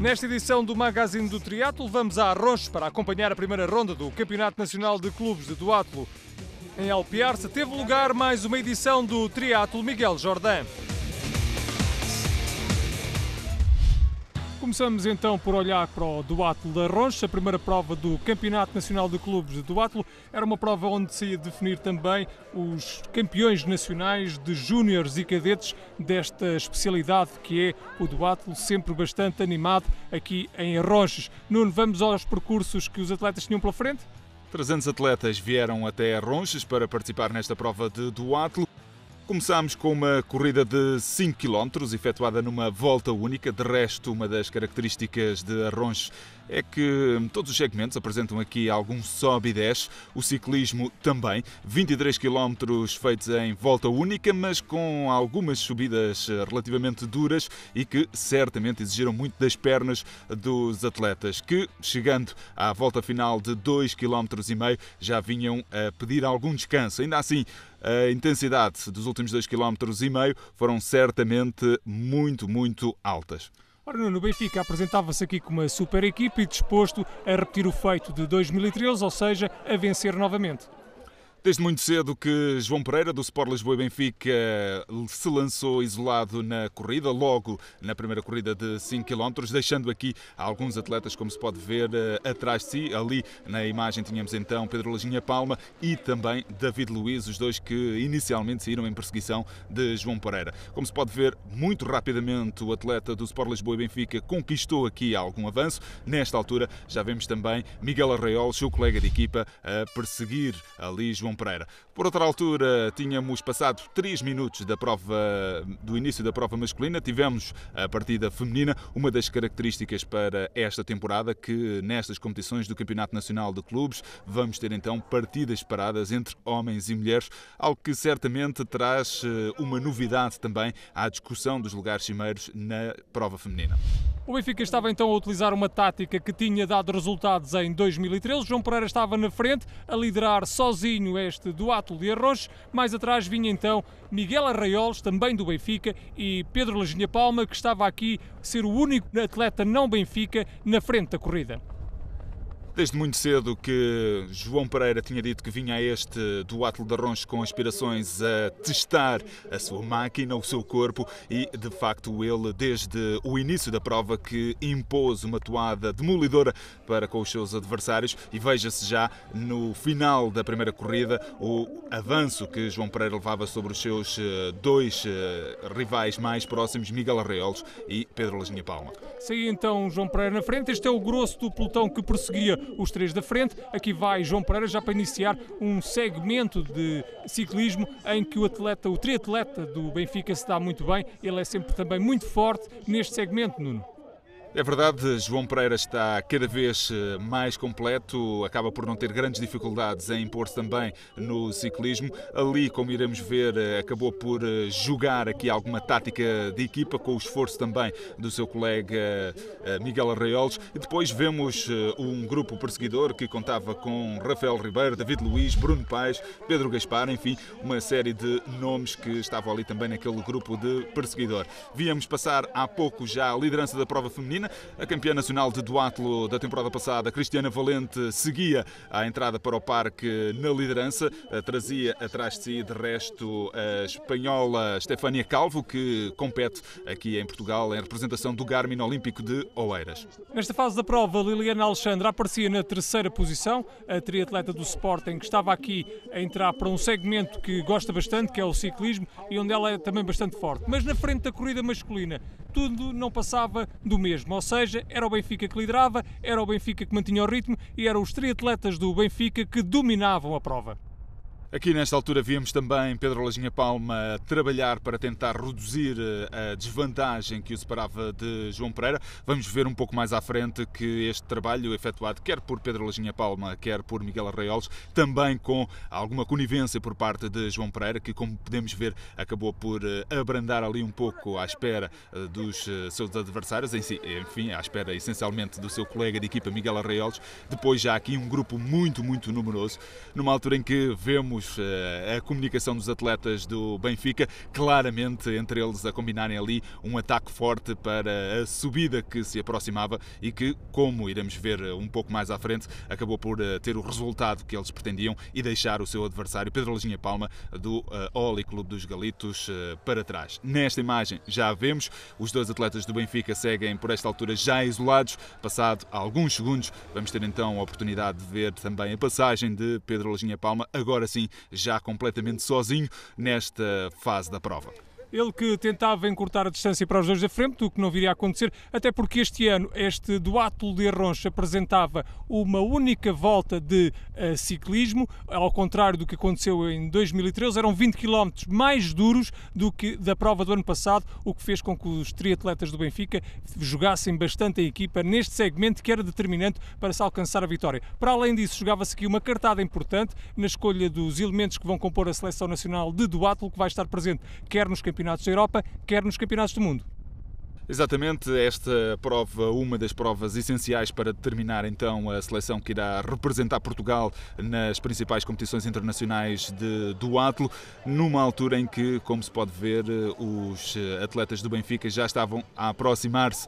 Nesta edição do Magazine do Triatlo, vamos a Arronches para acompanhar a primeira ronda do Campeonato Nacional de Clubes de Duatlo. Em Alpiarça teve lugar mais uma edição do Triatlo Miguel Jordão. Começamos então por olhar para o Duatlo de Arronches, a primeira prova do Campeonato Nacional de Clubes de Duatlo. Era uma prova onde se ia definir também os campeões nacionais de júniores e cadetes desta especialidade que é o Duatlo, sempre bastante animado aqui em Arronches. Nuno, vamos aos percursos que os atletas tinham pela frente? 300 atletas vieram até Arronches para participar nesta prova de Duatlo. Começámos com uma corrida de 5 km, efetuada numa volta única. De resto, uma das características de Arronches é que todos os segmentos apresentam aqui algum sobe e desce. O ciclismo também. 23 km feitos em volta única, mas com algumas subidas relativamente duras e que certamente exigiram muito das pernas dos atletas, que, chegando à volta final de 2,5 km, já vinham a pedir algum descanso. Ainda assim, a intensidade dos últimos 2,5 km foram certamente muito altas. Ora, Nuno, o Benfica apresentava-se aqui com uma super equipe e disposto a repetir o feito de 2013, ou seja, a vencer novamente. Desde muito cedo que João Pereira, do Sport Lisboa e Benfica, se lançou isolado na corrida, logo na primeira corrida de 5 km, deixando aqui alguns atletas, como se pode ver, atrás de si. Ali na imagem tínhamos então Pedro Lajinha Palma e também David Luiz, os dois que inicialmente saíram em perseguição de João Pereira. Como se pode ver, muito rapidamente o atleta do Sport Lisboa e Benfica conquistou aqui algum avanço. Nesta altura já vemos também Miguel Arraiol, seu colega de equipa, a perseguir ali João Pereira. Por outra altura, tínhamos passado 3 minutos do início da prova masculina, tivemos a partida feminina, uma das características para esta temporada, que nestas competições do Campeonato Nacional de Clubes vamos ter então partidas separadas entre homens e mulheres, algo que certamente traz uma novidade também à discussão dos lugares cimeiros na prova feminina. O Benfica estava então a utilizar uma tática que tinha dado resultados em 2013. João Pereira estava na frente a liderar sozinho este Duatlo de Arronches. Mais atrás vinha então Miguel Arraiolos, também do Benfica, e Pedro Lajinha Palma, que estava aqui a ser o único atleta não Benfica na frente da corrida. Desde muito cedo que João Pereira tinha dito que vinha a este Duatlo de Arronches com aspirações a testar a sua máquina, o seu corpo, e de facto ele, desde o início da prova, que impôs uma toada demolidora para com os seus adversários, e veja-se já no final da primeira corrida o avanço que João Pereira levava sobre os seus dois rivais mais próximos, Miguel Arraiolos e Pedro Lajinha Palma. Saía então João Pereira na frente. Este é o grosso do pelotão que perseguia os três da frente. Aqui vai João Pereira já para iniciar um segmento de ciclismo em que o triatleta do Benfica se dá muito bem. Ele é sempre também muito forte neste segmento, Nuno. É verdade, João Pereira está cada vez mais completo, acaba por não ter grandes dificuldades em impor-se também no ciclismo. Ali, como iremos ver, acabou por jogar aqui alguma tática de equipa, com o esforço também do seu colega Miguel Arraiolos. E depois vemos um grupo perseguidor que contava com Rafael Ribeiro, David Luiz, Bruno Paes, Pedro Gaspar, enfim, uma série de nomes que estavam ali também naquele grupo de perseguidor. Víamos passar há pouco já a liderança da prova feminina. A campeã nacional de Duatlo da temporada passada, Cristiana Valente, seguia à entrada para o parque na liderança, trazia atrás de si, de resto, a espanhola Stefania Calvo, que compete aqui em Portugal em representação do Garmin Olímpico de Oeiras. Nesta fase da prova, Liliana Alexandra aparecia na terceira posição, a triatleta do Sporting, que estava aqui a entrar para um segmento que gosta bastante, que é o ciclismo, e onde ela é também bastante forte. Mas na frente da corrida masculina, tudo não passava do mesmo, ou seja, era o Benfica que liderava, era o Benfica que mantinha o ritmo e eram os triatletas do Benfica que dominavam a prova. Aqui nesta altura víamos também Pedro Lajinha Palma trabalhar para tentar reduzir a desvantagem que o separava de João Pereira. Vamos ver um pouco mais à frente que este trabalho efetuado quer por Pedro Lajinha Palma, quer por Miguel Arraiolos, também com alguma conivência por parte de João Pereira, que, como podemos ver, acabou por abrandar ali um pouco à espera dos seus adversários, enfim, à espera essencialmente do seu colega de equipa Miguel Arraiolos. Depois já aqui um grupo muito numeroso, numa altura em que vemos vemos a comunicação dos atletas do Benfica, claramente entre eles a combinarem ali um ataque forte para a subida que se aproximava e que, como iremos ver um pouco mais à frente, acabou por ter o resultado que eles pretendiam e deixar o seu adversário, Pedro Lajinha Palma, do Oli Clube dos Galitos, para trás. Nesta imagem já vemos, os dois atletas do Benfica seguem por esta altura já isolados. Passado alguns segundos, vamos ter então a oportunidade de ver também a passagem de Pedro Lajinha Palma, agora sim, já completamente sozinho nesta fase da prova. Ele que tentava encurtar a distância para os dois da frente, o que não viria a acontecer, até porque este ano este duátulo de Arronches apresentava uma única volta de ciclismo, ao contrário do que aconteceu em 2013, eram 20 km mais duros do que da prova do ano passado, o que fez com que os triatletas do Benfica jogassem bastante a equipa neste segmento que era determinante para se alcançar a vitória. Para além disso, jogava-se aqui uma cartada importante na escolha dos elementos que vão compor a seleção nacional de duátulo, que vai estar presente quer nos campeonatos da Europa, quer nos campeonatos do mundo. Exatamente, esta prova, uma das provas essenciais para determinar então a seleção que irá representar Portugal nas principais competições internacionais de duátlo, numa altura em que, como se pode ver, os atletas do Benfica já estavam a aproximar-se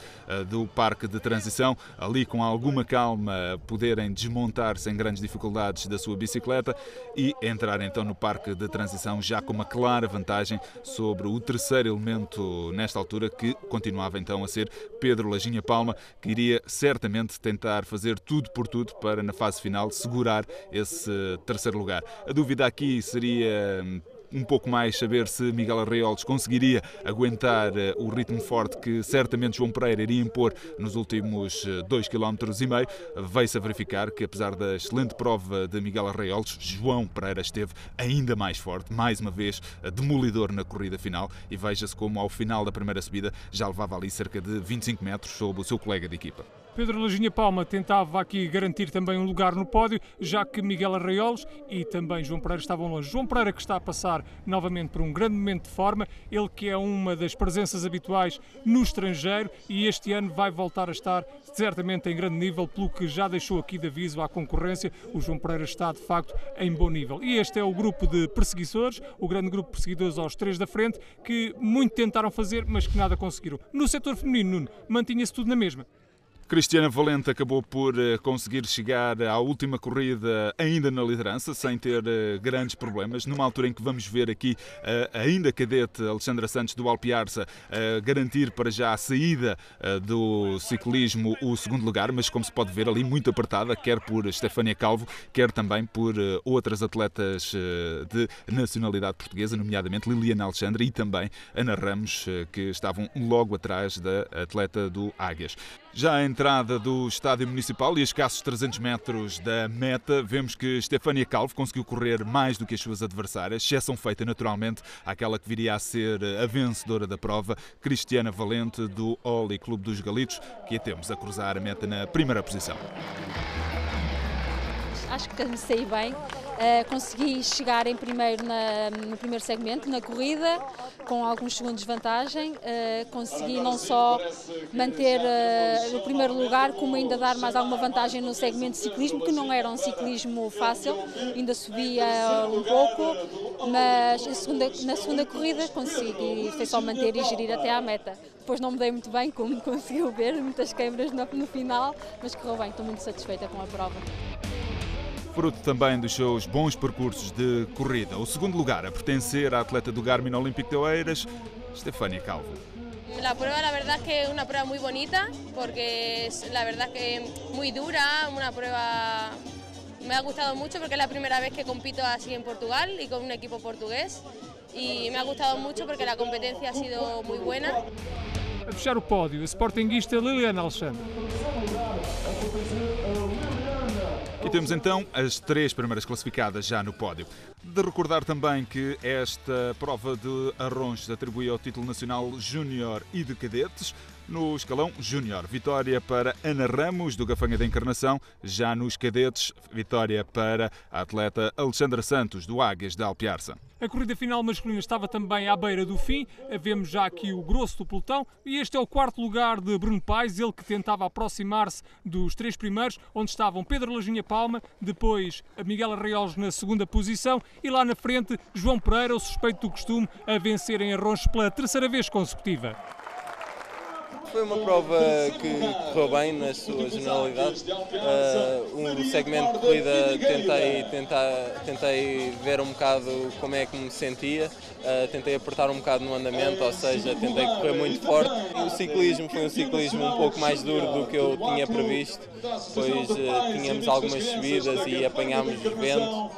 do parque de transição, ali com alguma calma poderem desmontar sem grandes dificuldades da sua bicicleta e entrar então no parque de transição já com uma clara vantagem sobre o terceiro elemento nesta altura, que continuava então a ser Pedro Lajinha Palma, que iria certamente tentar fazer tudo por tudo para na fase final segurar esse terceiro lugar. A dúvida aqui seria um pouco mais saber se Miguel Arraiolos conseguiria aguentar o ritmo forte que certamente João Pereira iria impor nos últimos 2,5 km. Veio-se a verificar que, apesar da excelente prova de Miguel Arraiolos, João Pereira esteve ainda mais forte, mais uma vez demolidor na corrida final, e veja-se como ao final da primeira subida já levava ali cerca de 25 metros sobre o seu colega de equipa. Pedro Lajinha Palma tentava aqui garantir também um lugar no pódio, já que Miguel Arraiolos e também João Pereira estavam longe. João Pereira, que está a passar novamente por um grande momento de forma, ele que é uma das presenças habituais no estrangeiro e este ano vai voltar a estar certamente em grande nível, pelo que já deixou aqui de aviso à concorrência. O João Pereira está de facto em bom nível. E este é o grupo de perseguidores, o grande grupo de perseguidores aos três da frente, que muito tentaram fazer, mas que nada conseguiram. No setor feminino, Nuno, mantinha-se tudo na mesma. Cristiana Valente acabou por conseguir chegar à última corrida ainda na liderança, sem ter grandes problemas, numa altura em que vamos ver aqui ainda cadete Alexandra Santos do Alpiarça garantir para já a saída do ciclismo o segundo lugar, mas como se pode ver ali muito apertada, quer por Estefânia Calvo, quer também por outras atletas de nacionalidade portuguesa, nomeadamente Liliana Alexandra e também Ana Ramos, que estavam logo atrás da atleta do Águias. Já a entrada do estádio municipal e a escassos 300 metros da meta, vemos que Estefânia Calvo conseguiu correr mais do que as suas adversárias, exceção feita naturalmente àquela que viria a ser a vencedora da prova, Cristiana Valente do Oli Clube dos Galitos, que a temos a cruzar a meta na primeira posição. Acho que me saí bem, consegui chegar em primeiro no primeiro segmento, na corrida, com alguns segundos de vantagem, consegui não só manter o primeiro lugar, como ainda dar mais alguma vantagem no segmento de ciclismo, que não era um ciclismo fácil, ainda subia um pouco, mas na segunda corrida consegui, foi só manter e gerir até à meta. Depois não me dei muito bem, como conseguiu ver, muitas quebras no final, mas correu bem, estou muito satisfeita com a prova. Fruto também dos seus bons percursos de corrida. O segundo lugar a pertencer à atleta do Garmin Olímpico de Oeiras, Estefânia Calvo. La prueba la verdad es que es una prueba muy bonita porque es la verdad que muy dura, una prueba me ha gustado mucho porque es la primera vez que compito así en Portugal y con un equipo portugués y me ha gustado mucho porque la competencia ha sido muy buena. A fechar o pódio, a sportinguista Liliana Alexandre. E temos então as três primeiras classificadas já no pódio. De recordar também que esta prova de Arronches atribui ao título nacional júnior e de cadetes. No escalão júnior, vitória para Ana Ramos, do Gafanha da Encarnação. Já nos cadetes, vitória para a atleta Alexandra Santos, do Águias da Alpiarça. A corrida final masculina estava também à beira do fim. Vemos já aqui o grosso do pelotão e este é o quarto lugar de Bruno Paes, ele que tentava aproximar-se dos 3 primeiros, onde estavam Pedro Lajinha Palma, depois a Miguel Arraiolos na segunda posição e lá na frente João Pereira, o suspeito do costume, a vencer em Arronches pela terceira vez consecutiva. Foi uma prova que correu bem na sua generalidade. Um segmento de corrida tentei ver um bocado como é que me sentia, tentei apertar um bocado no andamento, ou seja, tentei correr muito forte. O ciclismo foi um ciclismo um pouco mais duro do que eu tinha previsto, pois tínhamos algumas subidas e apanhámos vento.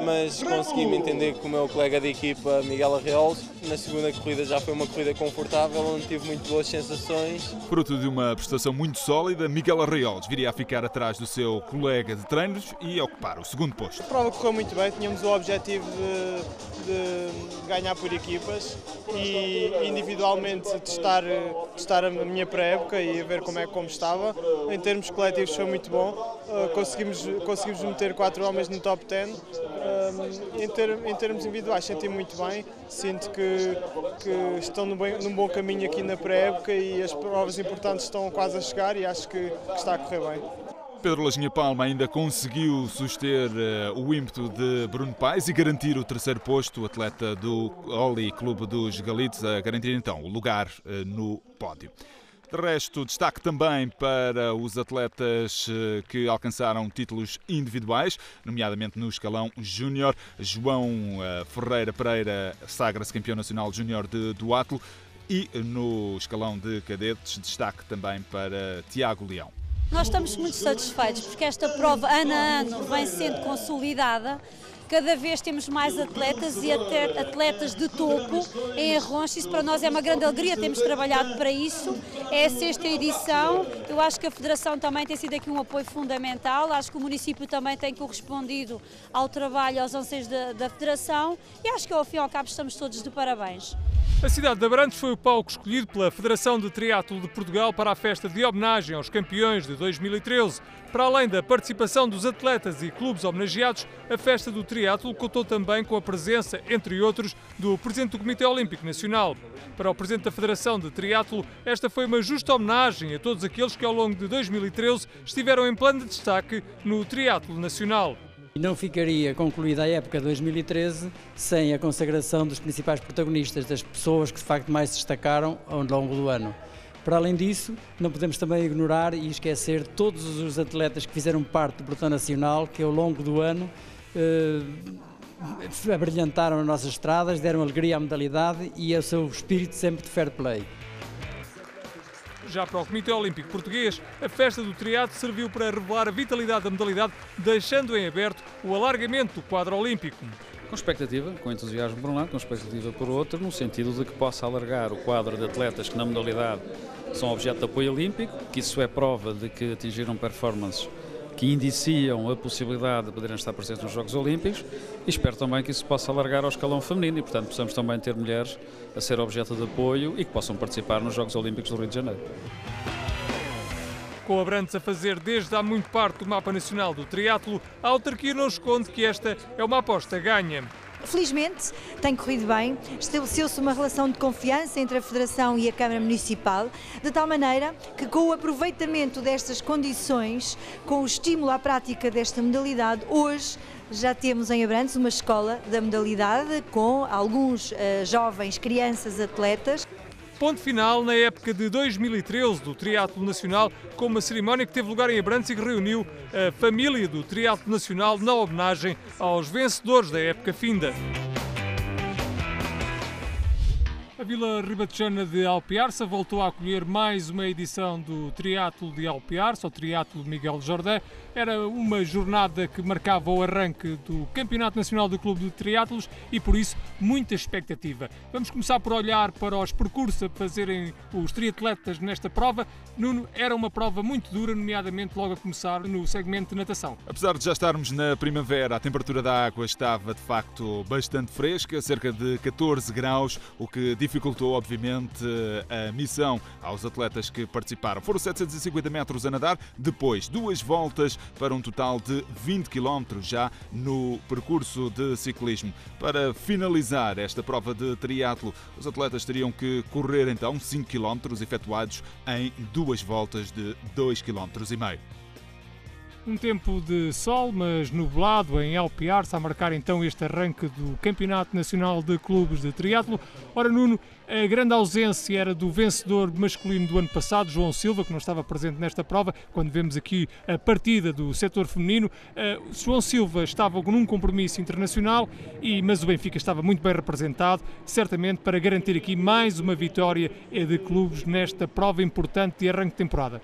Mas consegui-me entender com o meu colega de equipa, Miguel Arraiolos. Na segunda corrida já foi uma corrida confortável, onde tive muito boas sensações. Fruto de uma prestação muito sólida, Miguel Arraiolos viria a ficar atrás do seu colega de treinos e ocupar o segundo posto. A prova correu muito bem, tínhamos o objetivo de ganhar por equipas e individualmente testar a minha pré-época e ver como estava. Em termos coletivos foi muito bom, conseguimos meter 4 homens no top 10. Em termos individuais senti-me muito bem, sinto que estão num bom caminho aqui na pré-época e as provas importantes estão quase a chegar e acho que está a correr bem. Pedro Lajinha Palma ainda conseguiu suster o ímpeto de Bruno Paes e garantir o terceiro posto, o atleta do Oli Clube dos Galitos, a garantir então o lugar no pódio. De resto, destaque também para os atletas que alcançaram títulos individuais, nomeadamente no escalão júnior. João Ferreira Pereira sagra-se campeão nacional júnior de duatlo e no escalão de cadetes, destaque também para Tiago Leão. Nós estamos muito satisfeitos porque esta prova, ano a ano, vem sendo consolidada. Cada vez temos mais atletas e até atletas de topo em Arronches. Isso para nós é uma grande alegria, temos trabalhado para isso. É a 6ª edição. Eu acho que a Federação também tem sido aqui um apoio fundamental. Acho que o município também tem correspondido ao trabalho, aos anseios da Federação. E acho que ao fim e ao cabo estamos todos de parabéns. A cidade de Abrantes foi o palco escolhido pela Federação de Triatlo de Portugal para a festa de homenagem aos campeões de 2013. Para além da participação dos atletas e clubes homenageados, a festa do triatlo contou também com a presença, entre outros, do Presidente do Comitê Olímpico Nacional. Para o Presidente da Federação de Triatlo, esta foi uma justa homenagem a todos aqueles que ao longo de 2013 estiveram em plano de destaque no triatlo nacional. Não ficaria concluída a época de 2013 sem a consagração dos principais protagonistas, das pessoas que de facto mais se destacaram ao longo do ano. Para além disso, não podemos também ignorar e esquecer todos os atletas que fizeram parte do pelotão nacional, que ao longo do ano abrilhantaram as nossas estradas, deram alegria à modalidade e ao seu espírito sempre de fair play. Já para o Comitê Olímpico Português, a festa do triatlo serviu para revelar a vitalidade da modalidade, deixando em aberto o alargamento do quadro olímpico. Com expectativa, com entusiasmo por um lado, com expectativa por outro, no sentido de que possa alargar o quadro de atletas que na modalidade são objeto de apoio olímpico, que isso é prova de que atingiram performances que indiciam a possibilidade de poderem estar presentes nos Jogos Olímpicos e espero também que isso possa alargar ao escalão feminino e, portanto, possamos também ter mulheres a ser objeto de apoio e que possam participar nos Jogos Olímpicos do Rio de Janeiro. Com Abrantes a fazer desde há muito parte do mapa nacional do triatlo, a autarquia não esconde que esta é uma aposta ganha. Felizmente tem corrido bem, estabeleceu-se uma relação de confiança entre a Federação e a Câmara Municipal, de tal maneira que com o aproveitamento destas condições, com o estímulo à prática desta modalidade, hoje já temos em Abrantes uma escola da modalidade com alguns jovens, crianças, atletas. Ponto final na época de 2013 do triatlo nacional, com uma cerimónia que teve lugar em Abrantes e que reuniu a família do triatlo nacional na homenagem aos vencedores da época finda. A Vila Ribatejana de Alpiarça voltou a acolher mais uma edição do Triatlo de Alpiarça, o Triatlo Miguel Jordé. Era uma jornada que marcava o arranque do Campeonato Nacional do Clube de Triatlos e, por isso, muita expectativa. Vamos começar por olhar para os percursos a fazerem os triatletas nesta prova. Nuno, era uma prova muito dura, nomeadamente logo a começar no segmento de natação. Apesar de já estarmos na primavera, a temperatura da água estava de facto bastante fresca, cerca de 14 graus, o que dificultou dificultou, obviamente, a missão aos atletas que participaram. Foram 750 metros a nadar, depois 2 voltas para um total de 20 km já no percurso de ciclismo. Para finalizar esta prova de triatlo, os atletas teriam que correr então 5 km efetuados em 2 voltas de 2,5 km. Um tempo de sol, mas nublado em El Piar-se, a marcar então este arranque do Campeonato Nacional de Clubes de Triatlo. Ora, Nuno, a grande ausência era do vencedor masculino do ano passado, João Silva, que não estava presente nesta prova, quando vemos aqui a partida do setor feminino. João Silva estava num compromisso internacional, mas o Benfica estava muito bem representado, certamente para garantir aqui mais uma vitória de clubes nesta prova importante de arranque de temporada.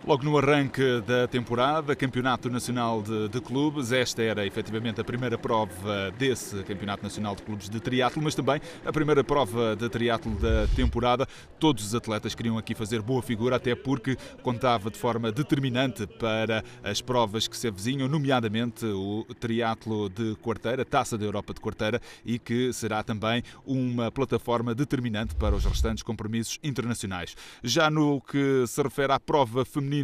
Logo no arranque da temporada, Campeonato Nacional de Clubes, esta era efetivamente a primeira prova desse Campeonato Nacional de Clubes de triatlo, mas também a primeira prova de triatlo da temporada. Todos os atletas queriam aqui fazer boa figura, até porque contava de forma determinante para as provas que se avizinham, nomeadamente o triatlo de quarteira, Taça da Europa de quarteira, e que será também uma plataforma determinante para os restantes compromissos internacionais. Já no que se refere à prova feminina,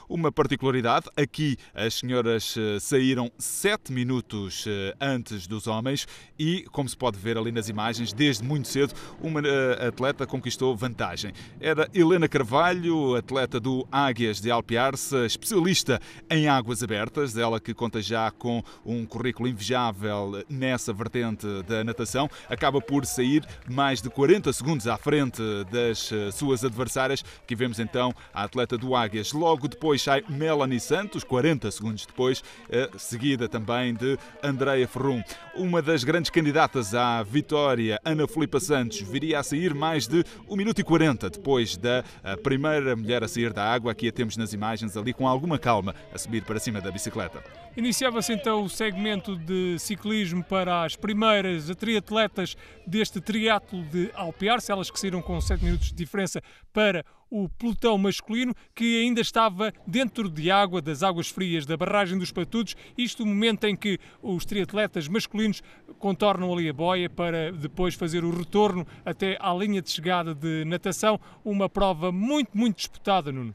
uma particularidade, aqui as senhoras saíram 7 minutos antes dos homens e, como se pode ver ali nas imagens, desde muito cedo uma atleta conquistou vantagem. Era Helena Carvalho, atleta do Águias de Alpiar-se, especialista em águas abertas, ela que conta já com um currículo invejável nessa vertente da natação, acaba por sair mais de 40 segundos à frente das suas adversárias, que vemos então a atleta do Águias. Logo depois sai Melanie Santos, 40 segundos depois, seguida também de Andreia Ferrum. Uma das grandes candidatas à vitória, Ana Filipa Santos, viria a sair mais de 1 minuto e 40 depois da primeira mulher a sair da água. Aqui a temos nas imagens, ali com alguma calma, a subir para cima da bicicleta. Iniciava-se então o segmento de ciclismo para as primeiras triatletas deste triatlo de Alpiar-se, elas que saíram com 7 minutos de diferença para o pelotão masculino, que ainda estava dentro de água, das águas frias da barragem dos Patudos. Isto no momento em que os triatletas masculinos contornam ali a boia para depois fazer o retorno até à linha de chegada de natação. Uma prova muito, muito disputada, Nuno.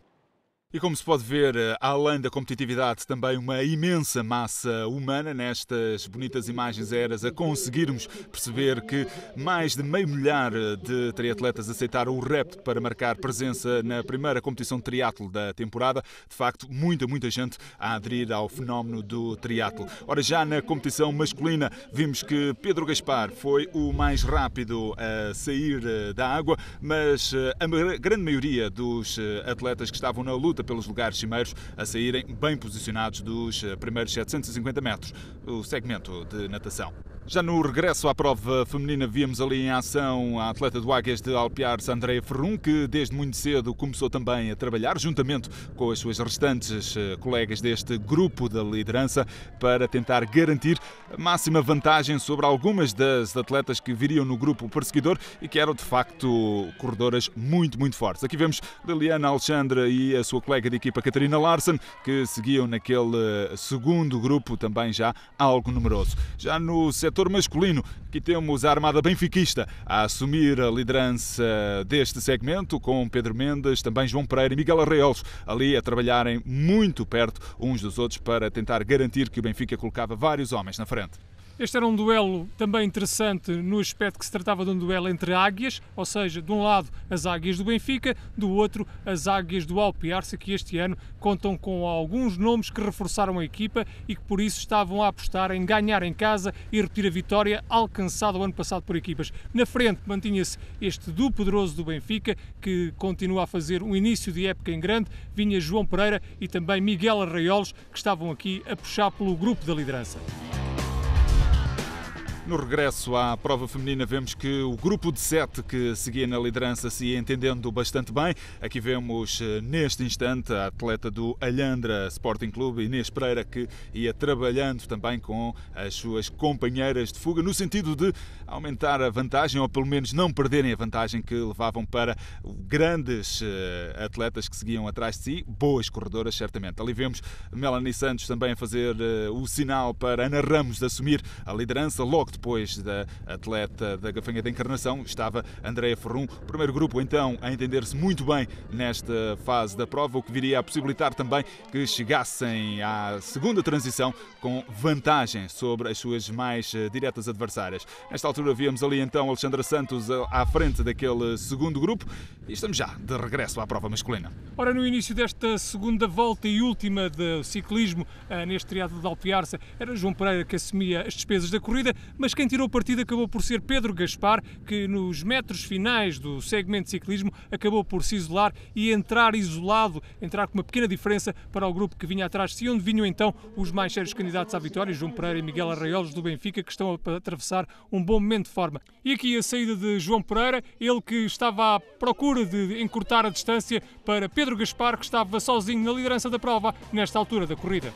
E como se pode ver, além da competitividade, também uma imensa massa humana. Nestas bonitas imagens aéreas a conseguirmos perceber que mais de meio milhar de triatletas aceitaram o repto para marcar presença na primeira competição de triatlo da temporada. De facto, muita gente a aderir ao fenómeno do triatlo. Ora, já na competição masculina, vimos que Pedro Gaspar foi o mais rápido a sair da água, mas a grande maioria dos atletas que estavam na luta pelos lugares cimeiros a saírem bem posicionados dos primeiros 750 metros, o segmento de natação. Já no regresso à prova feminina, víamos ali em ação a atleta do Águias de Alpiar-se, Andreia Ferrum, que desde muito cedo começou também a trabalhar, juntamente com as suas restantes colegas deste grupo da liderança, para tentar garantir a máxima vantagem sobre algumas das atletas que viriam no grupo perseguidor e que eram de facto corredoras muito fortes. Aqui vemos Liliana Alexandra e a sua colega de equipa Catarina Larsen, que seguiam naquele segundo grupo, também já algo numeroso. Já no setor masculino, aqui temos a Armada Benfiquista a assumir a liderança deste segmento, com Pedro Mendes, também João Pereira e Miguel Arraiolos ali a trabalharem muito perto uns dos outros para tentar garantir que o Benfica colocava vários homens na frente. Este era um duelo também interessante no aspecto que se tratava de um duelo entre águias, ou seja, de um lado as águias do Benfica, do outro as águias do Alpiar-se, que este ano contam com alguns nomes que reforçaram a equipa e que por isso estavam a apostar em ganhar em casa e repetir a vitória alcançada o ano passado por equipas. Na frente mantinha-se este duo poderoso do Benfica, que continua a fazer um início de época em grande. Vinha João Pereira e também Miguel Arraiolos, que estavam aqui a puxar pelo grupo da liderança. No regresso à prova feminina, vemos que o grupo de 7 que seguia na liderança se ia entendendo bastante bem. Aqui vemos neste instante a atleta do Alhandra Sporting Clube, Inês Pereira, que ia trabalhando também com as suas companheiras de fuga no sentido de aumentar a vantagem, ou pelo menos não perderem a vantagem que levavam para grandes atletas que seguiam atrás de si, boas corredoras certamente. Ali vemos Melanie Santos também a fazer o sinal para Ana Ramos assumir a liderança. Logo depois da atleta da Gafanha da Encarnação estava Andreia Ferrum. O primeiro grupo, então, a entender-se muito bem nesta fase da prova, o que viria a possibilitar também que chegassem à segunda transição com vantagem sobre as suas mais diretas adversárias. Nesta altura víamos ali então Alexandra Santos à frente daquele segundo grupo e estamos já de regresso à prova masculina. Ora, no início desta segunda volta e última de ciclismo neste triatlo de Alpiarça, era João Pereira que assumia as despesas da corrida, mas quem tirou partido acabou por ser Pedro Gaspar, que nos metros finais do segmento de ciclismo acabou por se isolar e entrar isolado, entrar com uma pequena diferença para o grupo que vinha atrás de si, onde vinham então os mais sérios candidatos à vitória, João Pereira e Miguel Arraiolos do Benfica, que estão a atravessar um bom momento de forma. E aqui a saída de João Pereira, ele que estava à procura de encurtar a distância para Pedro Gaspar, que estava sozinho na liderança da prova nesta altura da corrida.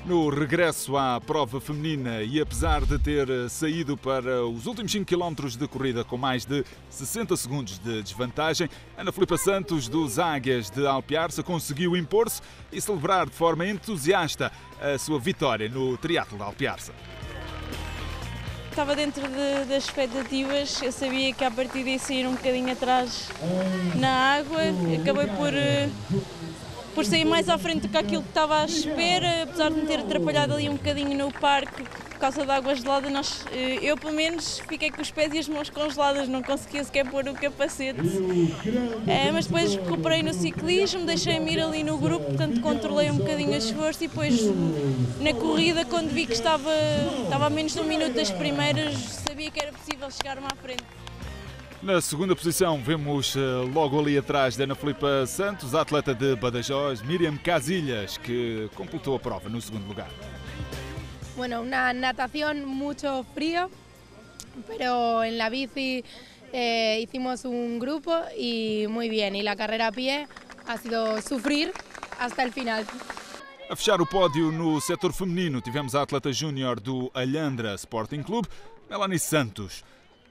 No regresso à prova feminina e apesar de ter saído para os últimos 5 km de corrida com mais de 60 segundos de desvantagem, Ana Filipa Santos dos Águias de Alpiarça conseguiu impor-se e celebrar de forma entusiasta a sua vitória no triatlo de Alpiarça. Estava dentro das expectativas, eu sabia que a partir daí sair um bocadinho atrás na água, acabei por sair mais à frente do que aquilo que estava à espera, apesar de me ter atrapalhado ali um bocadinho no parque por causa da água gelada, eu pelo menos fiquei com os pés e as mãos congeladas, não conseguia sequer pôr o capacete. Mas depois recuperei no ciclismo, deixei-me ir ali no grupo, portanto controlei um bocadinho o esforço e depois na corrida, quando vi que estava a menos de um minuto das primeiras, sabia que era possível chegar-me à frente. Na segunda posição vemos logo ali atrás de Ana Filipa Santos, a atleta de Badajoz, Miriam Casillas, que completou a prova no segundo lugar. Bueno, una natación mucho frío, pero en la bici hicimos un grupo y muy bien. Y la carrera a pie ha sido sufrir hasta el final. A fechar o pódio no setor feminino tivemos a atleta júnior do Alhandra Sporting Clube, Melanie Santos.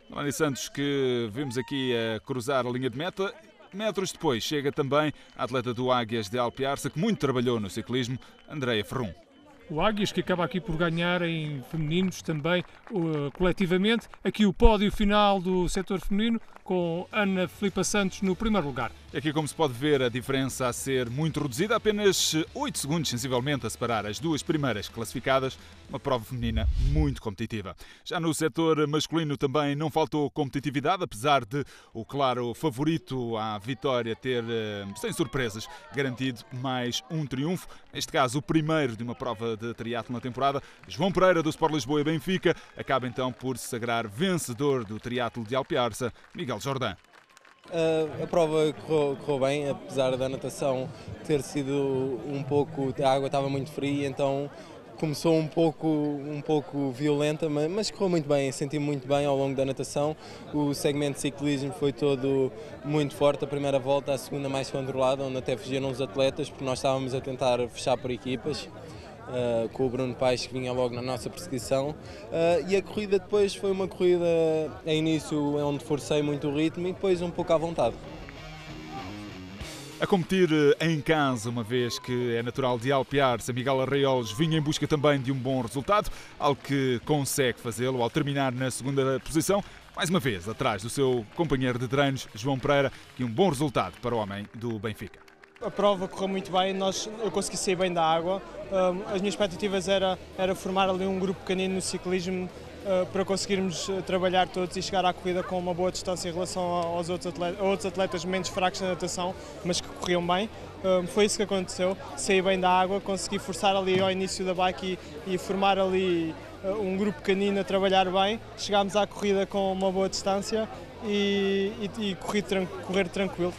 Melanie Santos, que vimos aqui a cruzar a linha de meta. Metros depois chega também a atleta do Águias de Alpiarça, que muito trabalhou no ciclismo, Andreia Ferrum. O Águias que acaba aqui por ganhar em femininos também coletivamente. Aqui o pódio final do setor feminino com Ana Filipa Santos no primeiro lugar. Aqui, como se pode ver, a diferença a ser muito reduzida, apenas 8 segundos sensivelmente a separar as duas primeiras classificadas, uma prova feminina muito competitiva. Já no setor masculino também não faltou competitividade, apesar de o claro favorito à vitória ter, sem surpresas, garantido mais um triunfo, neste caso o primeiro de uma prova de triatlo na temporada. João Pereira do Sport Lisboa e Benfica acaba então por se sagrar vencedor do triatlo de Alpiarça, Miguel Jordão. A prova correu bem, apesar da natação ter sido um pouco, a água estava muito fria, então começou um pouco violenta, mas correu muito bem, senti-me muito bem ao longo da natação. O segmento de ciclismo foi todo muito forte, a primeira volta, a segunda mais controlada, onde até fugiram os atletas, porque nós estávamos a tentar fechar por equipas. Com o Bruno Paes, que vinha logo na nossa perseguição, e a corrida depois foi uma corrida a início onde forcei muito o ritmo e depois um pouco à vontade. A competir em casa, uma vez que é natural de Alpiarça, Miguel Arraiolos vinha em busca também de um bom resultado, algo que consegue fazê-lo ao terminar na segunda posição, mais uma vez atrás do seu companheiro de treinos, João Pereira, que um bom resultado para o homem do Benfica. A prova correu muito bem, eu consegui sair bem da água. As minhas expectativas era formar ali um grupo pequenino no ciclismo para conseguirmos trabalhar todos e chegar à corrida com uma boa distância em relação aos outros atletas menos fracos na natação, mas que corriam bem. Foi isso que aconteceu, saí bem da água, consegui forçar ali ao início da bike e formar ali um grupo pequenino a trabalhar bem. Chegámos à corrida com uma boa distância e correr tranquilo.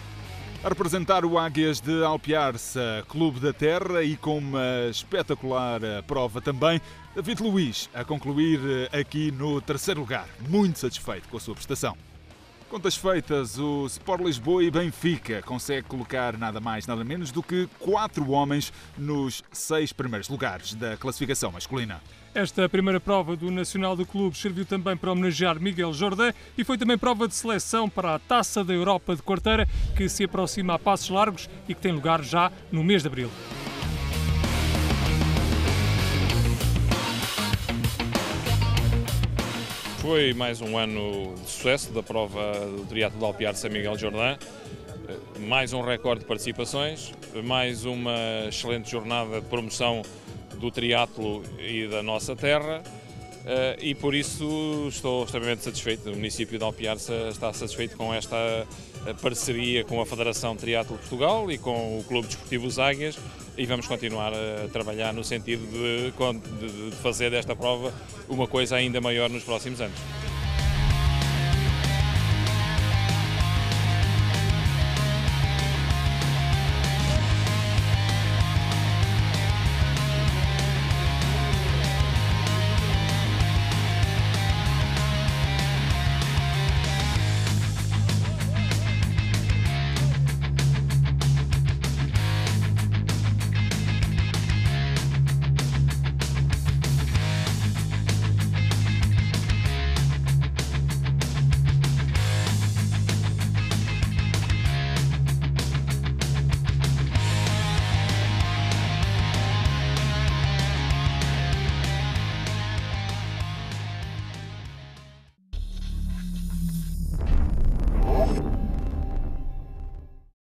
A representar o Águias de Alpiarça, Clube da Terra, e com uma espetacular prova também, David Luiz a concluir aqui no terceiro lugar, muito satisfeito com a sua prestação. Contas feitas, o Sport Lisboa e Benfica consegue colocar nada mais, nada menos do que 4 homens nos 6 primeiros lugares da classificação masculina. Esta primeira prova do Nacional do Clube serviu também para homenagear Miguel Jordão e foi também prova de seleção para a Taça da Europa de Quarteira, que se aproxima a passos largos e que tem lugar já no mês de abril. Foi mais um ano de sucesso da prova do triatlo de Alpiar de São Miguel de Jordão. Mais um recorde de participações, mais uma excelente jornada de promoção do triatlo e da nossa terra, e por isso estou extremamente satisfeito. O município de Alpiar está satisfeito com esta parceria com a Federação de Triatlo de Portugal e com o Clube Desportivo Os Águias, e vamos continuar a trabalhar no sentido de fazer desta prova uma coisa ainda maior nos próximos anos.